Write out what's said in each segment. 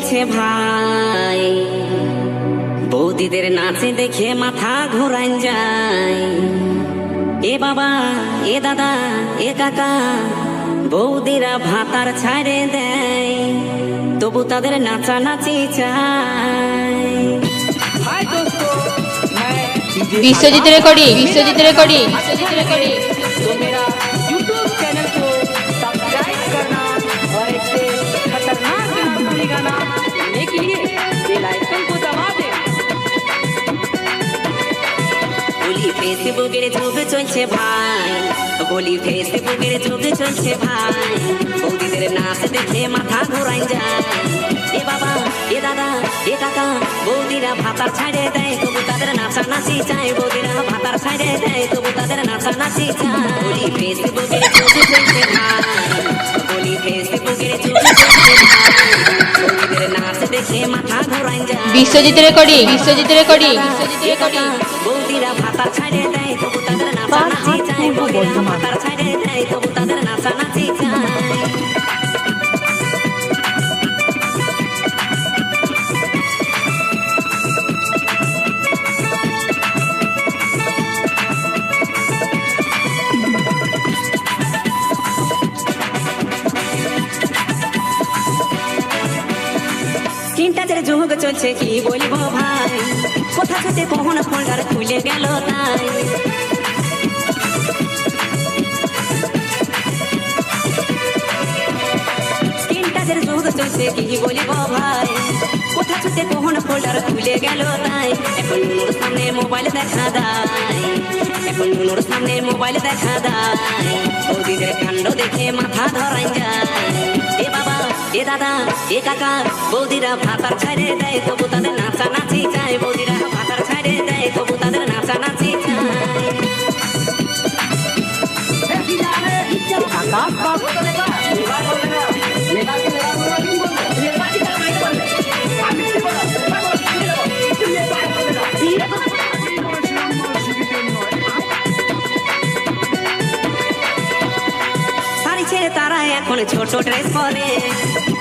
চলছে ভাই, বৌদিদের নাচে দেখে মাথা ঘোরান যায়। এ বাবা, এ দাদা, এ কাকা, বৌদিরা ভাতার ছাড়ে দেয়, তবু তাদের নাচানাচি চায়। विश्वजीत रेकॉर्डिंग तो मेरा YouTube चैनल को सब्सक्राइब करना और ऐसे खतरनाक भोजपुरी गाना सुनने के लिए बेल आइकन को दबा दें। বলি ফেসবুকের যুগ চলছে ভাই, বলি ফেসবুকের যুগ চলছে ভাই, বৌদিদের নাচ দেখে মাথা ঘোরাই যায়। এ বাবা, এ দাদা, এ কাকা, বৌদিরা ভাতার ছাড়ে দেয়, তবু তাদের নাচানাচি চায়। বৌদিরা ভাতার ছাড়ে দেয়, তবু তাদের নাচানাচি চায়। বলি ফেসবুকের যুগ চলছে ভাই, বলি ফেসবুকের যুগ চলছে ভাই, বৌদিদের নাচ দেখে মাথা ঘোরাই যায়। विश्वजीत रेकॉर्डिंग বৌদিরা ভাতার ছাড়ে দেয়, তবু তাদের নাচানাচি চায়। বৌদিরা ভাতার ছাড়ে দেয়, তবু তাদের নাচানাচি চায়। চিন্তাদের যুগ চলছে কি বলবো ভাই, কোথা থেকে কখন ফোল্ডার খুলে গেল তাই। চিন্তাদের যুগ চলছে কি বলবো ভাই, কোথা থেকে কখন ফোল্ডার খুলে গেল তাই। এখন নুনুর সামনে মোবাইল দেখা দেয়, এখন নুনুর সামনে মোবাইল দেখা দেয়, বৌদিদের কাণ্ড দেখে মাথা ধরাই যায়। এ বাবা, এ দাদা, এ কাকা, বৌদিরা ভাতার ছাড়ে দেয়, তবু তাদের নাচানাচি চায়। বৌদিরা ভাতার ছাড়ে দেয়, তবু তাদের নাচানাচি চায়। শাড়ি ছেড়ে তারা এখন ছোট ড্রেস পরে,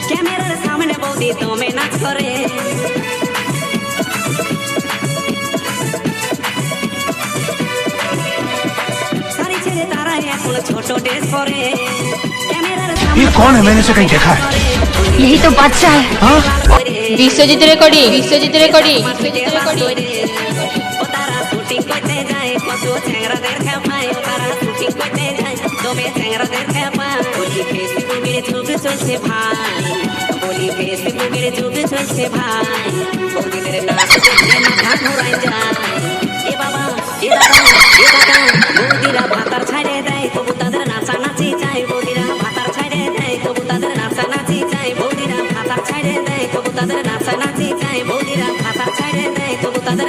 ক্যামেরার সামনে বৌদি দমে নাচ করে। শাড়ি ছেড়ে তারা এখন ছোট ড্রেস পরে, ক্যামেরার সামনে ये कौन है? मैंने इसे कहीं देखा है। यही तो बादशाह है। हाँ? विश्वजीत रेकॉर्डिंग ও তারা শুটিং করতে যায়, কত চ্যাংরাদের খেপায়। ও তারা শুটিং করতে যায়, দমে চ্যাংরাদের খেপায়। বলি ফেসবুকের যুগ চলছে ভাই, বলি ফেসবুকের যুগ চলছে ভাই, বৌদিদের নাচ দেখে মাথা ঘোরাই যায়। এ বাবা, এ দাদা, এ কাকা, বৌদিরা ভাতার ছাড়ে দেয়, তবু তাদের নাচানাচি চায়। বৌদিরা ভাতার ছাড়ে দেয়, তবু তাদের নাচানাচি চায়। বৌদিরা ভাতার ছাড়ে দেয়, তবু তাদের নাচানাচি চায়। বৌদিরা ভাতার ছাড়ে দেয়, তবু তাদের